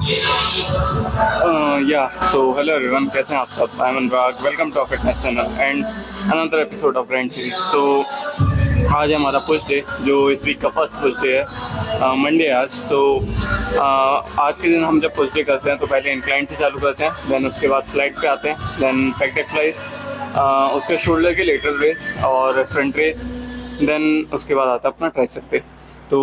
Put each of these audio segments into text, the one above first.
Hello everyone, कैसे हैं आप सब? I am Anurag, welcome to fitness channel and another episode of grand series. आज है हमारा पुश डे, जो इस वीक का फर्स्ट पुश डे है, मंडे आज। आज के दिन हम जब पुश डे करते हैं तो पहले इंक्लाइन से चालू करते हैं, देन उसके बाद फ्लैट पे आते हैं, देन पेक एक्सरसाइज, उसके शोल्डर के लेटरल रेस और फ्रंट रेस, देन उसके बाद आता है अपना ट्राइसेप पे। तो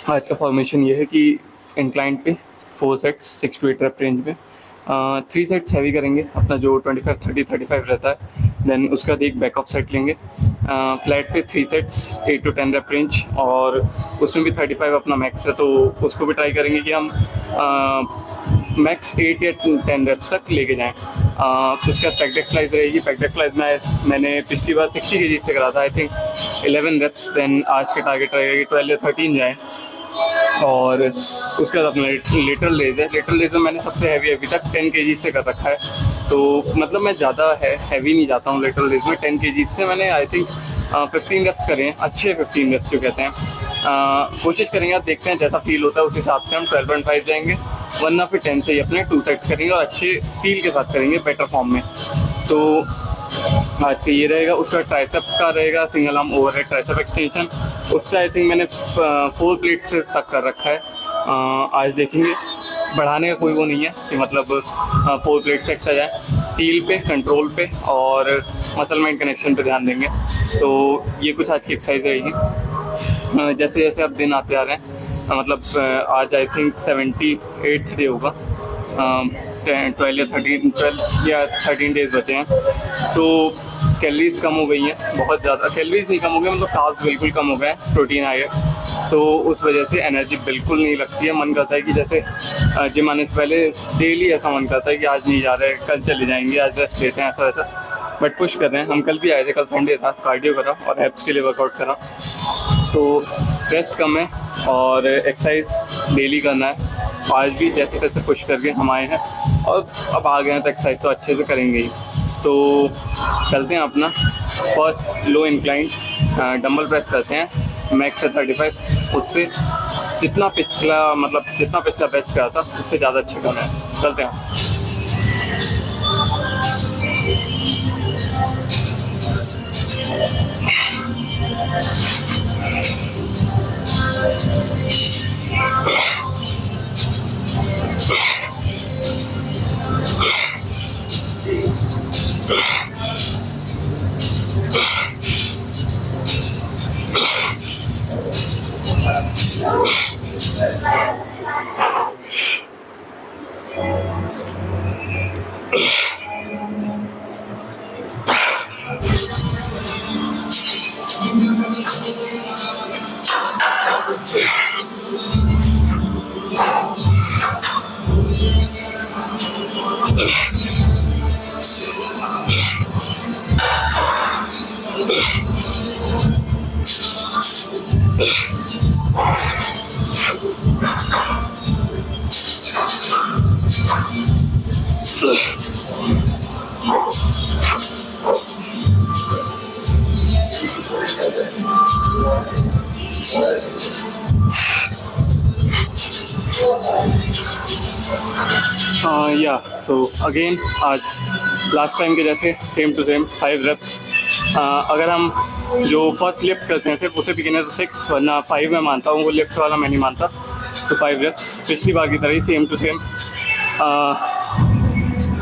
आज का फॉर्मेशन ये है कि इंक्लाइन पे 4 सेट्स 6 to 8 रेप रेंज में, 3 सेट्स हैवी करेंगे अपना जो 25, 30, 35 रहता है। देन उसका बाद एक बैक ऑफ सेट लेंगे फ्लैट पे 3 सेट्स 8 to 10 रेप रेंज, और उसमें भी 35 अपना मैक्स है, तो उसको भी ट्राई करेंगे कि हम मैक्स 8 या 10 रेप्स तक लेके जाएँ। उसके बाद पैक्ड एक्सरसाइज रहेगी। पैक्ड एक्सरसाइज मैंने पिछली बार 60 kg से करा था, आई थिंक 11 रेप्स। देन आज के टारगेट रहेगा कि 12 या 13 जाएँ। और उसके बाद अपना लेटरल रेज है। लेटरल रेज में मैंने सबसे हैवी अभी तक 10 kg से कर रखा है, तो मतलब मैं ज़्यादा हैवी नहीं जाता हूँ लेटरल रेज में। 10 kg से मैंने आई थिंक 15 रेप्स करे हैं, अच्छे 15 रेप्स जो कहते हैं। कोशिश करेंगे, आप देखते हैं जैसा फील होता है उस हिसाब से हम 12.5 जाएंगे, वरना फिर 10 से ही अपने 2 सेट्स करेंगे और अच्छे फील के साथ करेंगे, बेटर फॉर्म में। तो आज का ये रहेगा। उसका ट्राइसेप का रहेगा single arm overhead tricep extension. उससे आई थिंक मैंने 4 प्लेट से तक कर रखा है। आज देखेंगे, बढ़ाने का कोई वो नहीं है कि मतलब 4 प्लेट से एक्स्ट्रा जाए। फील पे, कंट्रोल पे और मसल माइंड कनेक्शन पे ध्यान देंगे। तो ये कुछ आज की एक्सरसाइज रहेगी। जैसे जैसे अब दिन आते आ रहे हैं, मतलब आज आई थिंक 78 डे होगा, 12 या 13 डेज बचे हैं। तो कैलोरीज कम हो गई हैं, बहुत ज़्यादा कैलोरीज नहीं कम हो गई, मतलब कार्ब्स बिल्कुल कम हो गए हैं, प्रोटीन आए, तो उस वजह से एनर्जी बिल्कुल नहीं लगती है। मन करता है कि जैसे जिम आने से पहले डेली ऐसा मन करता है कि आज नहीं जा रहे, कल चले जाएंगे, आज रेस्ट लेते हैं, ऐसा वैसा। बट पुश कर रहे हैं। हम कल भी आए थे, कल संडे था, कार्डियो करा और एब्स के लिए वर्कआउट करा। तो रेस्ट कम है और एक्सरसाइज डेली करना है। आज भी जैसे तैसे पुश करके हम आए हैं और अब आ गए हैं, तो एक्सरसाइज तो अच्छे से करेंगे ही। तो चलते हैं अपना फर्स्ट लो इंक्लाइन डंबल प्रेस करते हैं मैक्स से 35। उससे जितना पिछला बेस्ट करा था उससे ज़्यादा अच्छे करना है। चलते हैं। सो अगेन आज लास्ट टाइम के जैसे सेम टू सेम 5 रेप्स। अगर हम जो फर्स्ट लिफ्ट करते हैं सिर्फ उसे भी गिने तो 6, वरना 5 मैं मानता हूँ, वो लिफ्ट वाला मैं नहीं मानता। तो 5 रेप्स पिछली बार की तरह ही सेम टू सेम।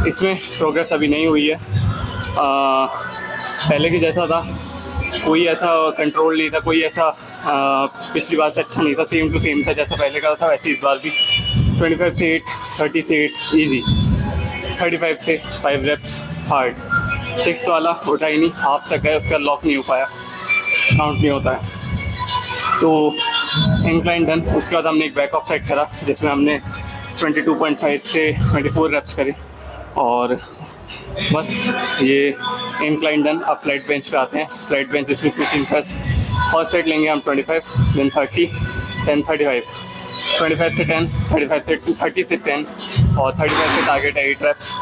इसमें प्रोग्रेस अभी नहीं हुई है, पहले के जैसा था, कोई ऐसा कंट्रोल नहीं था, कोई ऐसा पिछली बार से अच्छा नहीं था, सेम टू सेम था जैसा पहले का था वैसे इस बार भी। 25 से 8, 30 से 8 ईजी, 35 से 5 रेप्स हार्ड। 6 वाला उठा ही नहीं, हाफ तक है, उसका लॉक नहीं हो पाया, काउंट नहीं होता है। तो इंक्लाइन डन। उसके बाद हमने एक बैक ऑफ सेट करा जिसमें हमने 22.5 से 24 रेप्स करे, और बस ये इंक्लाइन डन। अब फ्लैट बेंच पे आते हैं। फ्लैट बेंच इसमें 2 प्रेस। फर्स्ट सेट लेंगे हम 25, देन 30, 10, 35, 25 से 10, 35 से 30 से 10 और 35 से टारगेट है 8 रेप्स।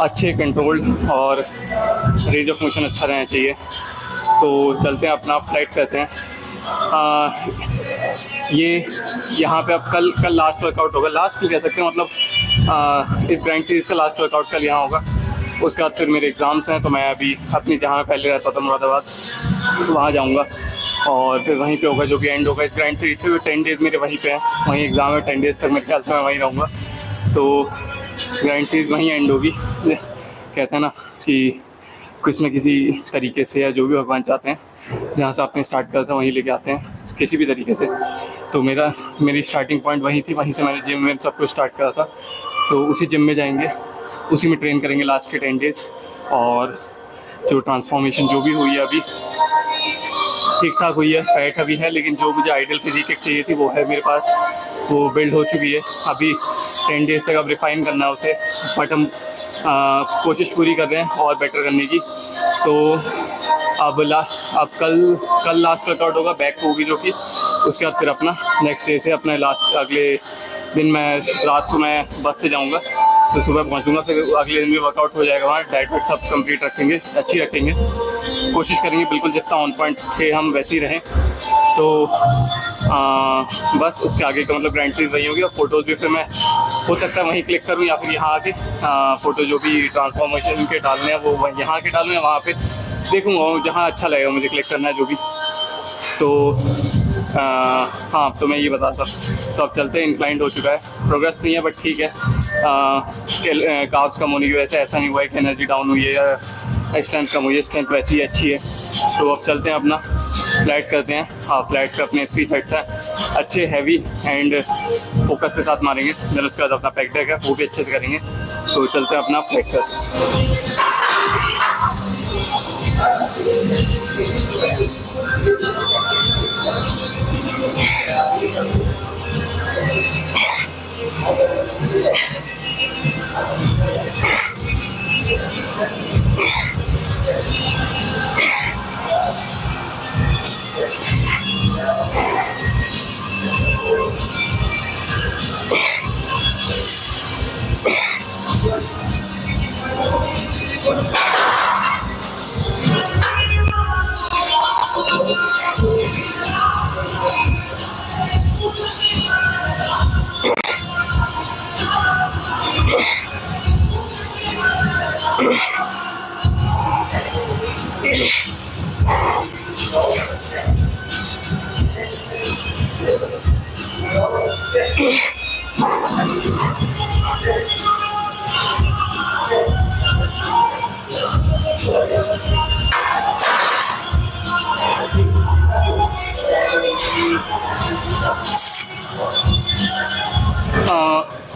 अच्छे कंट्रोल्ड और रेंज ऑफ मोशन अच्छा रहना चाहिए। तो चलते हैं, अपना फ्लाइट करते हैं। ये यहाँ पे अब कल लास्ट वर्कआउट होगा, लास्ट भी कह सकते हैं, मतलब इस ग्रैंड सीरीज़ का लास्ट वर्कआउट कल यहाँ होगा। उसके बाद फिर मेरे एग्ज़ाम्स हैं, तो मैं अभी अपनी जहाँ पहले रहता था मुरादाबाद, तो वहाँ जाऊँगा और फिर वहीं पे होगा जो भी एंड होगा इस ग्रैंड सीरीज़ से। 10 डेज़ मेरे वहीं पे हैं, वहीं एग्ज़ाम है, 10 डेज़ तक मेरे ख्याल से मैं वहीं रहूँगा। तो ग्रैंड सीरीज़ वहीं एंड होगी। कहते हैं ना कि कुछ न किसी तरीके से, या जो भी भगवान चाहते हैं, जहाँ से आपने स्टार्ट करा था वहीं लेके आते हैं किसी भी तरीके से। तो मेरी स्टार्टिंग पॉइंट वहीं थी, वहीं से मैंने जिम में सब कुछ स्टार्ट करा था। तो उसी जिम में जाएंगे, उसी में ट्रेन करेंगे लास्ट के 10 डेज़। और जो ट्रांसफॉर्मेशन जो भी हुई है अभी ठीक ठाक हुई है, फैट अभी है, लेकिन जो मुझे आइडियल फिजिक चाहिए थी वो है मेरे पास, वो बिल्ड हो चुकी है। अभी 10 डेज़ तक अब रिफ़ाइन करना है उसे, बट हम कोशिश पूरी कर रहे हैं और बेटर करने की। तो अब कल लास्ट वर्कआउट होगा, बैक होगी जो कि, उसके बाद फिर अपना नेक्स्ट डे से अपना लास्ट अगले दिन मैं रात को मैं बस से जाऊंगा, तो सुबह पहुंचूंगा, फिर अगले दिन भी वर्कआउट हो जाएगा। वहाँ डाइट वाइट सब कंप्लीट रखेंगे, अच्छी रखेंगे, कोशिश करेंगे बिल्कुल जितना ऑन पॉइंट थे हम वैसे ही रहें। तो बस उसके आगे का मतलब ग्रैंड सीरीज वही होगी। और फोटोज़ भी फिर मैं हो सकता है वहीं क्लिक करूँ, या फिर यहाँ आके फ़ोटो जो भी ट्रांसफॉर्मेशन के डालने हैं वो यहाँ आके डालूँ, या वहाँ पे देखूँगा जहाँ अच्छा लगेगा मुझे क्लिक करना है जो भी। तो हाँ, तो मैं ये बताता, तो अब चलते हैं। इंक्लाइंड हो चुका है, प्रोग्रेस नहीं है बट ठीक है। कार्ब्स कम होने की वजह से ऐसा नहीं हुआ है कि एनर्जी डाउन हुई है या स्ट्रेंथ कम हुई है, स्ट्रेंथ वैसी ही अच्छी है। तो अब चलते हैं अपना फ्लैट करते हैं। हाँ, फ्लैट का अपने 3 सेट्स हैं, अच्छे हैवी एंड फोकस के साथ मारेंगे। देन उसके बाद अपना पैक डेक है वो भी अच्छे से करेंगे। तो चलते हैं अपना फ्लैट करते हैं।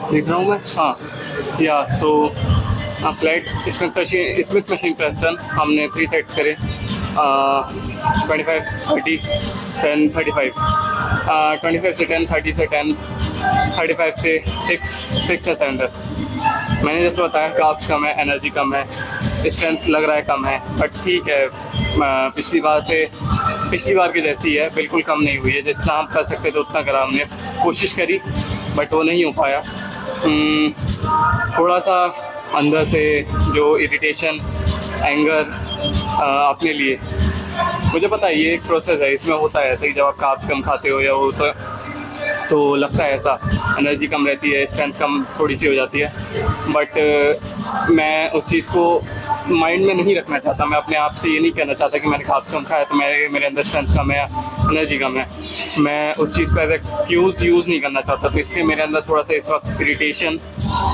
देख रहा हूँ मैं। हाँ या सो फ्लैट स्मिथ मशीन प्रेस हमने 3 सेट्स करे, 25, 30, 10, 35, 25 से 10, 30 से 10, 35 से 6 से 7 तक। मैंने जैसे बताया कार्ब्स कम है, एनर्जी कम है, स्ट्रेंथ लग रहा है कम है, बट ठीक है, पिछली बार की जैसी है, बिल्कुल कम नहीं हुई है। जितना हम कर सकते थे उतना करा हमने, कोशिश करी बट वो नहीं हो पाया। थोड़ा सा अंदर से जो इरिटेशन, एंगर अपने लिए, मुझे पता है ये एक प्रोसेस है, इसमें होता है ऐसे कि जब आप कार्ब्स कम खाते हो या वो तो लगता है ऐसा, एनर्जी कम रहती है, स्ट्रेंथ कम थोड़ी सी हो जाती है। बट मैं उस चीज़ को माइंड में नहीं रखना चाहता। मैं अपने आप से ये नहीं कहना चाहता कि मैंने कार्ब्स कम खाया तो मेरे अंदर स्ट्रेंथ कम है या एनर्जी कम है। मैं उस चीज़ को एज एक्सक्यूज़ यूज़ नहीं करना चाहता। तो इसलिए मेरे अंदर थोड़ा सा इस वक्त इरिटेशन,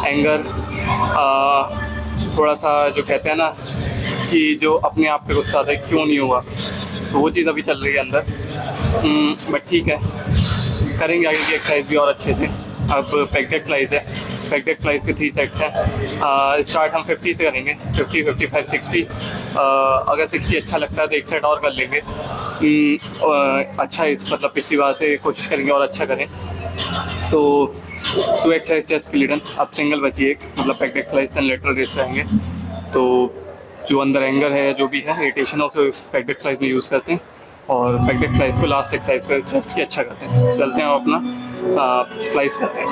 एंगर, थोड़ा सा जो कहते हैं ना कि जो अपने आप पे गुस्सा था क्यों नहीं हुआ, तो वो चीज़ अभी चल रही है अंदर। बट ठीक है, करेंगे आगे की एक्सरसाइज भी और अच्छे से। अब पैक्ड एक्सरसाइज है, पैक्ड एक्सरसाइज के 3 सेट्स हैं। स्टार्ट हम 50 से करेंगे, 50, 55, 60। अगर 60 अच्छा लगता है तो एक सेट और कर लेंगे। अच्छा इस मतलब पिछली बार से कोशिश करेंगे और अच्छा करें। तो 2 एक्सरसाइज चेस्ट के लिए डन। अब सिंगल बची एक, मतलब packed exercise and lateral raise रहेंगे। तो जो अंदर एंगर है, जो भी है इरिटेशन, उसे पैक्ड एक्सरसाइज में यूज़ करते हैं और पैक्ड एक्सरसाइज को लास्ट एक्सरसाइज पे चेस्ट की अच्छा करते हैं। चलते हैं और अपना स्लाइस करते हैं।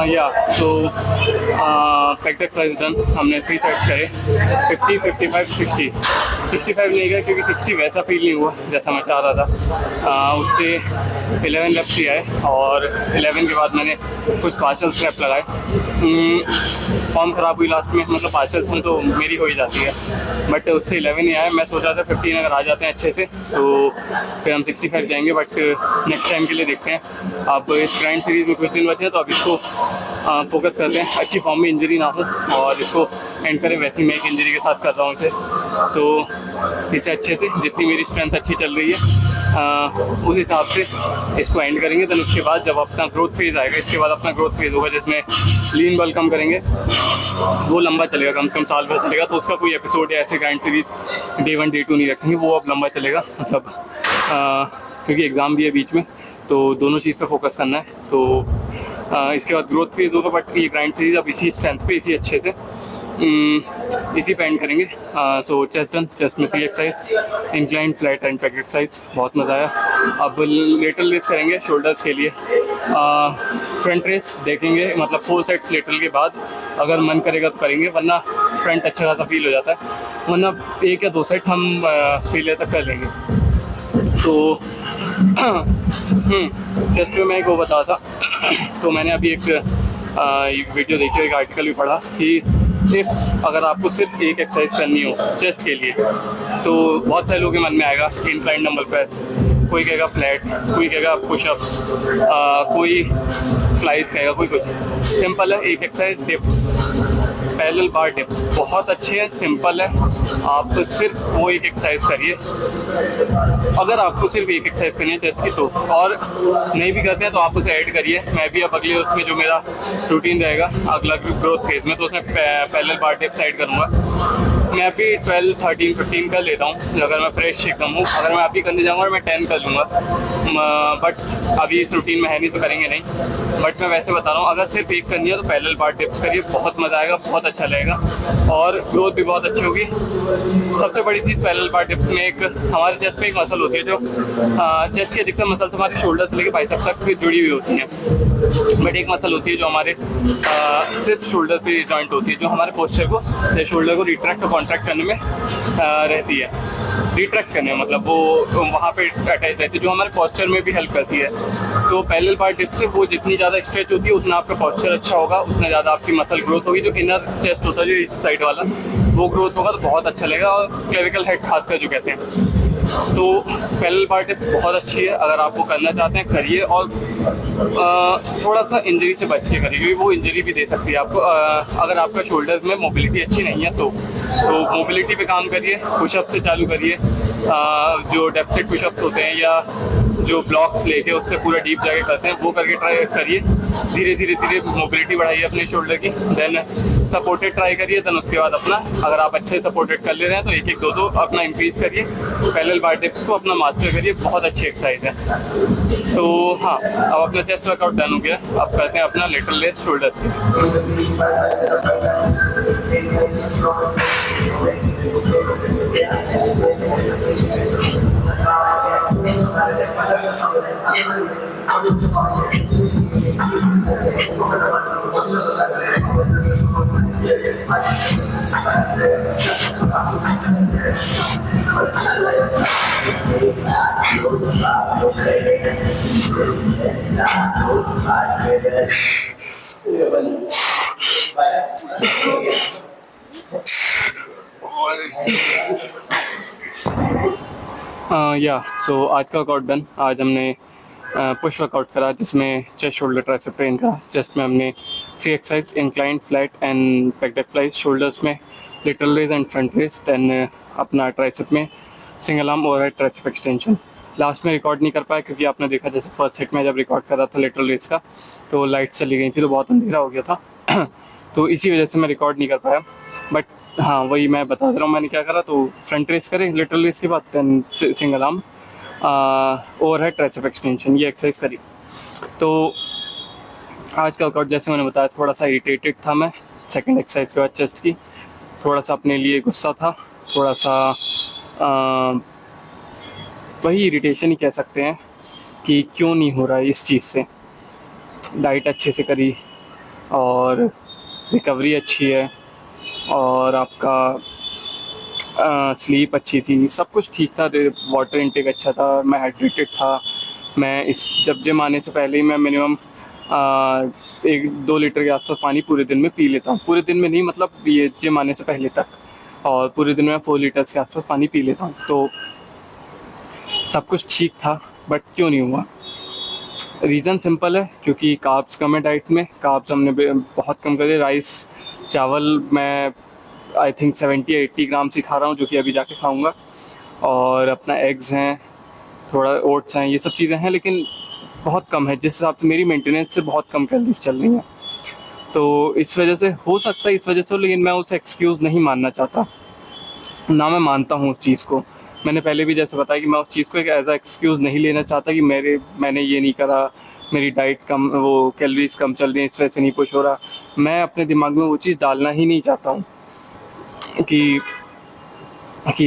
या सो प्रैक्टिस एक्सरसाइज डन। हमने 3 सेट्स करे, 50, 55, 60। 65 नहीं गया क्योंकि 60 वैसा फील नहीं हुआ जैसा मैं चाह रहा था। उससे 11 लेफ्ट ही आए और 11 के बाद मैंने कुछ पार्शल स्टेप लगाए। फॉर्म ख़राब हुई लास्ट में, मतलब पार्शल्स में तो मेरी हो ही जाती है, बट उससे 11 ही आया। मैं सोचा था 15 अगर आ जाते हैं अच्छे से तो फिर हम 65 जाएंगे, बट नेक्स्ट टाइम के लिए देखते हैं। अब इस ग्राइंड सीरीज़ में कुछ दिन बचे हैं तो अब इसको फोकस करते हैं, अच्छी फॉर्म में इंजरी ना हो और इसको एंड करें। वैसे मैं एक इंजरी के साथ कर रहा हूँ इसे, तो इसे अच्छे से जितनी मेरी स्ट्रेंथ अच्छी चल रही है उस हिसाब से इसको एंड करेंगे। तो उसके बाद जब अपना ग्रोथ फेज़ आएगा, इसके बाद अपना ग्रोथ फेज़ होगा जिसमें लीन बल कम करेंगे, वो लंबा चलेगा, कम से कम साल भर चलेगा। तो उसका कोई एपिसोड या ऐसे ग्राइंड सीरीज डे 1 डे 2 नहीं रखेंगे, वो अब लंबा चलेगा मतलब क्योंकि एग्ज़ाम भी है बीच में, तो दोनों चीज़ पे फोकस करना है। तो इसके बाद ग्रोथ फेज़ होगा, बट ये ग्राइंड सीरीज अब इसी स्ट्रेंथ पे, इसी अच्छे से इसी पे एंड करेंगे। सो चेस्ट डन, चेस्ट में 3 exercise, incline, flat and pack exercise, बहुत मज़ा आया। अब लेटरल रेस करेंगे शोल्डर्स के लिए। फ्रंट रेस देखेंगे, मतलब 4 सेट्स लेटरल के बाद अगर मन करेगा तो करेंगे, वरना फ्रंट अच्छा खासा फील हो जाता है, वरना 1 या 2 सेट हम फेलियर तक कर लेंगे। तो चेस्ट में मैं एक वो बता था, तो मैंने अभी एक वीडियो देखी, एक आर्टिकल भी पढ़ा कि सिर्फ अगर आपको सिर्फ एक एक्सरसाइज करनी हो चेस्ट के लिए, तो बहुत सारे लोगों के मन में आएगा इंक्लाइन डंबल प्रेस, कोई कहेगा फ्लैट, कोई कहेगा पुशअप्स, कोई फ्लाइज कहेगा, कोई कुछ। सिंपल है, एक एक्सरसाइज डिप्स, पैरेलल बार डिप्स, बहुत अच्छे हैं, सिंपल है। आप सिर्फ वो एक एक्सरसाइज करिए। अगर आपको सिर्फ एक एक्सरसाइज करनी है चेस्ट की तो, और नहीं भी करते हैं तो आप उसे ऐड करिए। मैं भी अब अगले उसमें जो मेरा रूटीन रहेगा अगला ग्रोथ फेज में, तो उसमें पैरेलल बार डिप्स ऐड करूँगा। मैं अभी 12, 13, 15 कर लेता हूँ अगर मैं फ्रेश एकदम हूँ। अगर मैं अभी करने जाऊँगा मैं 10 कर लूँगा, बट अभी इस रूटीन में है नहीं तो करेंगे नहीं। बट मैं वैसे बता रहा हूँ, अगर सिर्फ एक करनी है तो पैरेलल बार डिप्स करिए, बहुत मज़ा आएगा, बहुत अच्छा लगेगा और ग्रोथ भी बहुत अच्छी होगी। सबसे बड़ी चीज़ पैरेलल बार डिप्स में, एक हमारे चेस्ट पे एक मसल होती है जो चेस्ट की अधिकतर मसल हमारी शोल्डर से लेकर बाइसेप्स तक जुड़ी हुई होती हैं, बट एक मसल होती है जो हमारे सिर्फ शोल्डर पे जॉइंट होती है, जो हमारे पोस्चर को, शोल्डर को रिट्रैक्ट और कॉन्ट्रैक्ट करने में रहती है। रिट्रैक्ट करने में मतलब वो वहाँ पे अटैच रहती है, जो हमारे पोस्चर में भी हेल्प करती है। तो पैरेलल बार डिप्स से वो जितनी ज़्यादा स्ट्रेच होती है उतना आपका पोस्चर अच्छा होगा, उतना ज़्यादा आपकी मसल ग्रोथ होगी। जो इनर चेस्ट होता है जो इस साइड वाला, वो ग्रोथ होगा तो बहुत अच्छा लगेगा, और क्लेविकल हेड खासकर जो कहते हैं। तो पैरेलल बार डिप्स बहुत अच्छी है, अगर आप वो करना चाहते हैं करिए, और थोड़ा सा इंजरी से बच के करिए, क्योंकि वो इंजरी भी दे सकती है आपको। अगर आपका शोल्डर्स में मोबिलिटी अच्छी नहीं है तो मोबिलिटी पे काम करिए, पुशअप से चालू करिए। जो डेप्थ पुशअप्स होते हैं या जो ब्लॉक्स लेके उससे पूरा डीप जाके करते हैं, वो करके ट्राई करिए। धीरे धीरे धीरे मोबिलिटी बढ़ाइए अपने शोल्डर की, देन सपोर्टेड ट्राई करिए। देन उसके बाद अपना, अगर आप अच्छे सपोर्टेड कर ले रहे हैं तो 1-1, 2-2 अपना इंक्रीज करिए। पैरेलल बार डिप्स को अपना मास्टर करिए, बहुत अच्छी एक्सरसाइज है। तो हाँ, अब अपना चेस्ट वर्कआउट डन हो गया, अब करते हैं अपना लेटरल रेस शोल्डर की। या सो आज का वर्कआउट डन। आज हमने पुश वर्कआउट करा जिसमें चेस्ट शोल्डर ट्राइसेप ट्रेन करा। चेस्ट में हमने 3 exercise incline flat and back deck flies, shoulders में lateral raise and front raise, then अपना ट्राइसेप में single arm overhead tricep extension. Last में रिकॉर्ड नहीं कर पाया क्योंकि आपने देखा जैसे फर्स्ट सेट में जब रिकॉर्ड कर रहा था लिटरल रेज का तो लाइट चली गई थी तो बहुत अंधेरा हो गया था तो इसी वजह से मैं रिकॉर्ड नहीं कर पाया। बट हाँ, वही मैं बता दे रहा हूँ मैंने क्या करा। तो फ्रंट रेस करे लिटरल रेस के बाद, then single arm overhead tricep extension, ये एक्सरसाइज करी। तो आज का वर्कआउट जैसे मैंने बताया थोड़ा सा इरिटेटेड था मैं सेकंड एक्सरसाइज के बाद चेस्ट की, थोड़ा सा अपने लिए गुस्सा था, थोड़ा सा वही इरिटेशन ही कह सकते हैं कि क्यों नहीं हो रहा है इस चीज़ से। डाइट अच्छे से करी और रिकवरी अच्छी है और आपका स्लीप अच्छी थी, सब कुछ ठीक था, वाटर इनटेक अच्छा था, मैं हाइड्रेटेड था। मैं इस जब जिम आने से पहले ही मैं मिनिमम 1-2 लीटर के आसपास पानी पूरे दिन में पी लेता हूँ। पूरे दिन में नहीं, मतलब ये जिम आने से पहले तक, और पूरे दिन में 4 लीटर्स के आसपास पानी पी लेता हूँ। तो सब कुछ ठीक था, बट क्यों नहीं हुआ? रीज़न सिंपल है, क्योंकि कार्ब्स कम है डाइट में। कार्ब्स हमने बहुत कम करे। राइस चावल मैं आई थिंक 70-80 ग्राम से खा रहा हूँ, जो कि अभी जाके खाऊंगा। और अपना एग्स हैं, थोड़ा ओट्स हैं, ये सब चीज़ें हैं, लेकिन बहुत कम है जिस हिसाब से मेरी मेंटेनेंस से बहुत कम कैलोरीज चल रही हैं। तो इस वजह से हो सकता है, इस वजह से, लेकिन मैं उसे एक्सक्यूज़ नहीं मानना चाहता, ना मैं मानता हूँ उस चीज़ को। मैंने पहले भी जैसे बताया कि मैं उस चीज़ को एक एज अ एक्सक्यूज़ नहीं लेना चाहता कि मैंने ये नहीं करा, मेरी डाइट कम, वो कैलोरीज कम चल रही है, इस वजह से नहीं पुश हो रहा। मैं अपने दिमाग में वो चीज़ डालना ही नहीं चाहता हूँ कि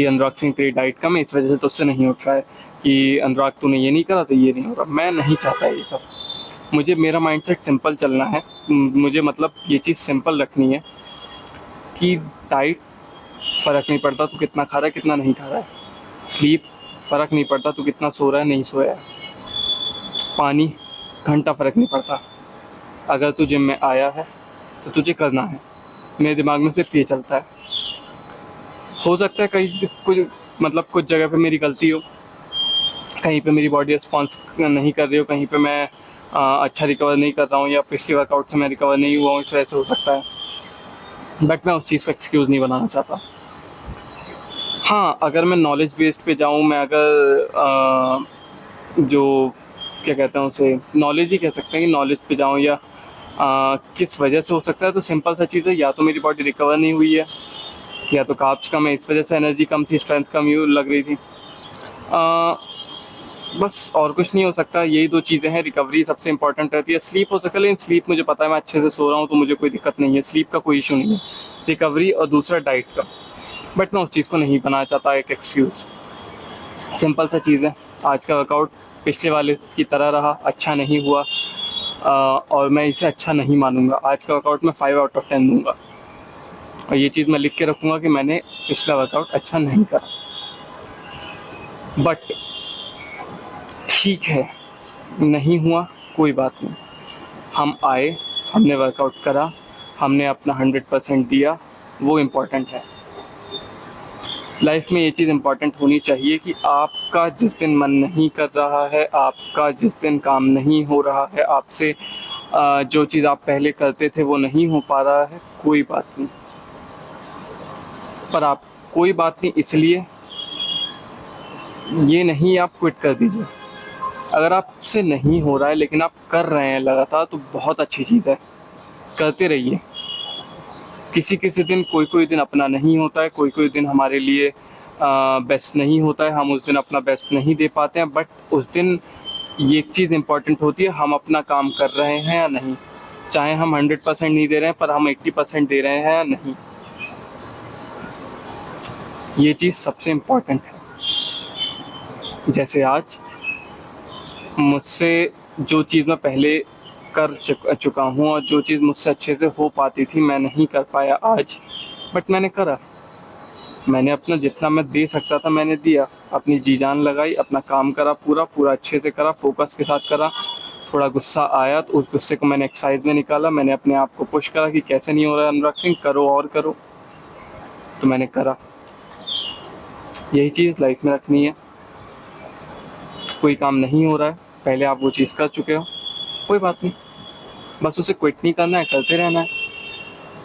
अनुराग सिंह तेरी डाइट कम है इस वजह से तो उससे नहीं उठ रहा है, कि अनुराग तूने ये नहीं करा तो ये नहीं हो रहा। मैं नहीं चाहता ये सब। मुझे मेरा माइंडसेट सिंपल चलना है। मुझे मतलब ये चीज़ सिंपल रखनी है कि डाइट फ़र्क नहीं पड़ता तू कितना खा रहा है कितना नहीं खा रहा है, स्लीप फ़र्क नहीं पड़ता तू कितना सो रहा है नहीं सोया है, पानी घंटा फ़र्क नहीं पड़ता। अगर तू जिम में आया है तो तुझे करना है। मेरे दिमाग में सिर्फ ये चलता है। हो सकता है कहीं कुछ जगह पे मेरी गलती हो, कहीं पे मेरी बॉडी रिस्पॉन्स नहीं कर रही हो, कहीं पे मैं अच्छा रिकवर नहीं कर रहा हूँ, या पिछले वर्कआउट से मैं रिकवर नहीं हुआ हूँ, इस वजह से हो सकता है। बट मैं उस चीज़ को एक्सक्यूज़ नहीं बनाना चाहता। हाँ, अगर मैं नॉलेज बेस्ड पे जाऊँ, मैं अगर जो क्या कहते हैं उसे नॉलेज ही कह सकते हैं कि नॉलेज पे जाऊँ, या किस वजह से हो सकता है, तो सिंपल सा चीज़ है, या तो मेरी बॉडी रिकवर नहीं हुई है, या तो कार्ब्स कम है इस वजह से एनर्जी कम थी, स्ट्रेंथ कम लग रही थी। बस और कुछ नहीं हो सकता। यही 2 चीज़ें हैं। रिकवरी सबसे इंपॉर्टेंट रहती है। स्लीप हो सकता है, लेकिन स्लीप मुझे पता है मैं अच्छे से सो रहा हूँ तो मुझे कोई दिक्कत नहीं है, स्लीप का कोई इशू नहीं है। रिकवरी और दूसरा डाइट का। बट मैं उस चीज़ को नहीं बनाना चाहता एक एक्सक्यूज़। सिंपल सा चीज़ है। आज का वर्कआउट पिछले वाले की तरह रहा, अच्छा नहीं हुआ, और मैं इसे अच्छा नहीं मानूंगा। आज का वर्कआउट मैं 5 आउट ऑफ 10 दूंगा, और ये चीज़ मैं लिख के रखूँगा कि मैंने पिछला वर्कआउट अच्छा नहीं करा। बट ठीक है, नहीं हुआ कोई बात नहीं। हम आए, हमने वर्कआउट करा, हमने अपना 100% दिया, वो इम्पोर्टेंट है। लाइफ में ये चीज़ इम्पॉर्टेंट होनी चाहिए कि आपका जिस दिन मन नहीं कर रहा है, आपका जिस दिन काम नहीं हो रहा है, आपसे जो चीज़ आप पहले करते थे वो नहीं हो पा रहा है, कोई बात नहीं। पर आप कोई बात नहीं इसलिए ये नहीं आप क्विट कर दीजिए। अगर आपसे नहीं हो रहा है लेकिन आप कर रहे हैं लगातार, तो बहुत अच्छी चीज़ है, करते रहिए। किसी किसी दिन कोई दिन अपना नहीं होता है, कोई दिन हमारे लिए बेस्ट नहीं होता है, हम उस दिन अपना बेस्ट नहीं दे पाते हैं। बट उस दिन ये चीज़ इम्पॉर्टेंट होती है, हम अपना काम कर रहे हैं या नहीं। चाहे हम 100% नहीं दे रहे हैं, पर हम 80% दे रहे हैं या नहीं, ये चीज़ सबसे इम्पॉर्टेंट है। जैसे आज मुझसे जो चीज़ मैं पहले कर चुका हूँ और जो चीज़ मुझसे अच्छे से हो पाती थी मैं नहीं कर पाया आज, बट मैंने करा। मैंने अपना जितना मैं दे सकता था मैंने दिया, अपनी जी जान लगाई, अपना काम करा, पूरा पूरा अच्छे से करा, फोकस के साथ करा। थोड़ा गुस्सा आया तो उस गुस्से को मैंने एक्सरसाइज में निकाला, मैंने अपने आप को पुश करा कि कैसे नहीं हो रहा है अनुराग सिंह, करो और करो, तो मैंने करा। यही चीज़ लाइफ में रखनी है। कोई काम नहीं हो रहा है, पहले आप वो चीज़ कर चुके हो, कोई बात नहीं, बस उसे क्विट नहीं करना है, करते रहना है।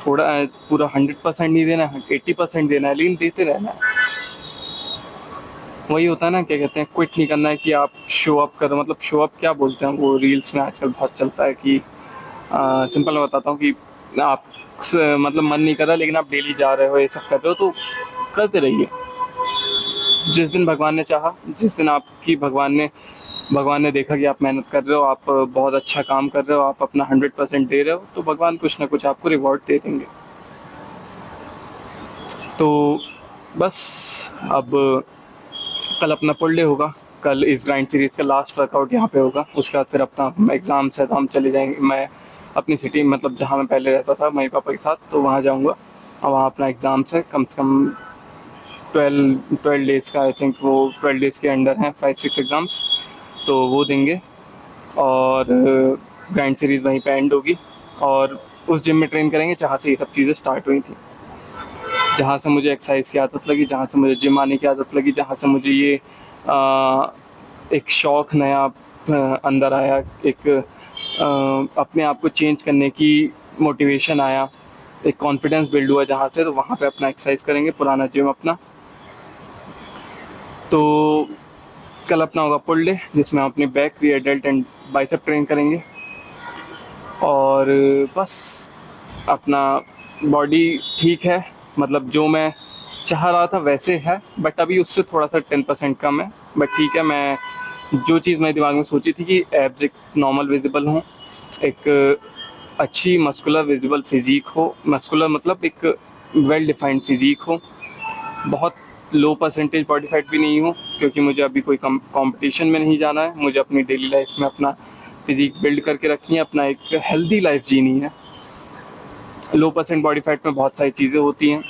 थोड़ा पूरा 100% नहीं देना है, 80% देना है, लेकिन देते रहना है। वही होता है ना, क्या कहते हैं, क्विट नहीं करना है कि आप शो अप करो, मतलब शो अप क्या बोलते हैं वो रील्स में आजकल बहुत चलता है कि सिंपल मैं बताता हूँ कि आप मतलब मन नहीं कर रहा लेकिन आप डेली जा रहे हो, ये सब कर रहे हो, तो करते रहिए। जिस दिन भगवान ने चाहा, जिस दिन आपकी भगवान ने देखा कि आप मेहनत कर रहे हो, आप बहुत अच्छा काम कर रहे हो, आप अपना 100% दे रहे हो, तो भगवान कुछ ना कुछ आपको रिवॉर्ड दे देंगे। तो बस अब कल अपना पुल डे होगा, कल इस ग्राइंड सीरीज़ का लास्ट वर्कआउट यहाँ पे होगा, उसके बाद फिर अपना एग्ज़ाम्स है तो हम चले जाएंगे। मैं अपनी सिटी मतलब जहाँ मैं पहले रहता था मम्मी पापा के साथ, तो वहाँ जाऊँगा और वहाँ अपना एग्ज़ाम्स है, कम से कम 12 डेज़ का, आई थिंक वो 12 डेज़ के अंडर हैं, 5-6 एग्ज़ाम्स, तो वो देंगे। और ग्राइंड सीरीज़ वहीं पे एंड होगी और उस जिम में ट्रेन करेंगे जहाँ से ये सब चीज़ें स्टार्ट हुई थी, जहाँ से मुझे एक्सरसाइज की आदत लगी, जहाँ से मुझे जिम आने की आदत लगी, जहाँ से मुझे ये एक शौक़ नया अंदर आया, एक अपने आप को चेंज करने की मोटिवेशन आया, एक कॉन्फिडेंस बिल्ड हुआ जहाँ से, तो वहाँ पे अपना एक्सरसाइज करेंगे, पुराना जिम अपना। तो कल अपना होगा पुल डे जिसमें हम अपनी back, rear dealt and bicep train करेंगे और बस अपना बॉडी ठीक है, मतलब जो मैं चाह रहा था वैसे है, बट अभी उससे थोड़ा सा 10% कम है, बट ठीक है। मैं जो चीज़ मेरे दिमाग में सोची थी कि एब्स एक नॉर्मल विजिबल हों, एक अच्छी मस्कुलर विजिबल फिज़ीक हो, मस्कुलर मतलब एक वेल डिफाइंड फिज़ीक हो, बहुत लो परसेंटेज बॉडी फैट भी नहीं हो, क्योंकि मुझे अभी कोई कंपटीशन में नहीं जाना है, मुझे अपनी डेली लाइफ में अपना फिज़ीक बिल्ड करके रखनी है, अपना एक हेल्दी लाइफ जीनी है। लो परसेंट बॉडी फैट में बहुत सारी चीज़ें होती हैं,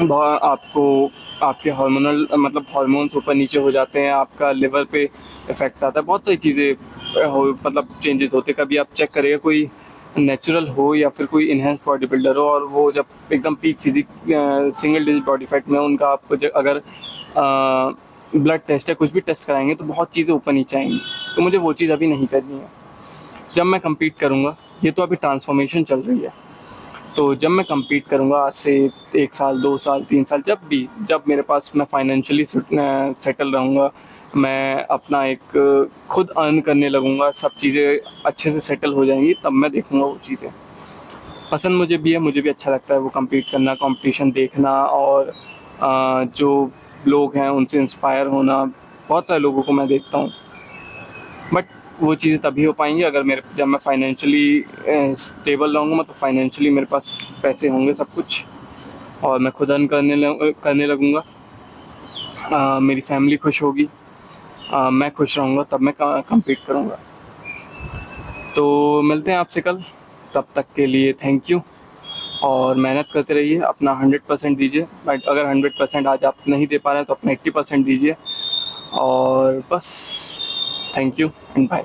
आपको आपके हार्मोनल मतलब हार्मोन्स ऊपर नीचे हो जाते हैं, आपका लिवर पे इफ़ेक्ट आता है, बहुत सारी चीज़ें हो मतलब चेंजेस होते हैं। कभी आप चेक करिएगा कोई नेचुरल हो या फिर कोई इन्हेंस बॉडी बिल्डर हो और वो जब एकदम peak physique single digit body fat में उनका आपको अगर ब्लड टेस्ट या कुछ भी टेस्ट कराएंगे तो बहुत चीज़ें ऊपर नीचे आएंगी, तो मुझे वो चीज़ अभी नहीं करनी है। जब मैं कम्पीट करूँगा, ये तो अभी ट्रांसफॉर्मेशन चल रही है, तो जब मैं कम्पीट करूँगा आज से 1 साल 2 साल 3 साल, जब मेरे पास मैं फाइनेंशियली सेटल रहूँगा, मैं अपना एक खुद अर्न करने लगूँगा, सब चीज़ें अच्छे से सेटल हो जाएंगी, तब मैं देखूँगा वो चीज़ें। पसंद मुझे भी है, मुझे भी अच्छा लगता है वो कम्पीट करना, कंपटीशन देखना और जो लोग हैं उनसे इंस्पायर होना। बहुत सारे लोगों को मैं देखता हूँ, बट वो चीज़ें तभी हो पाएंगी अगर जब मैं फाइनेंशियली स्टेबल रहूँगा, मतलब फाइनेंशियली मेरे पास पैसे होंगे सब कुछ और मैं खुद अर्न करने लगूँगा, मेरी फैमिली खुश होगी, मैं खुश रहूँगा, तब मैं कम्पीट करूँगा। तो मिलते हैं आपसे कल, तब तक के लिए थैंक यू और मेहनत करते रहिए, अपना 100% दीजिए, बट अगर 100% आज आप नहीं दे पा रहे हैं तो अपना 80% दीजिए और बस थैंक यू एंड बाय।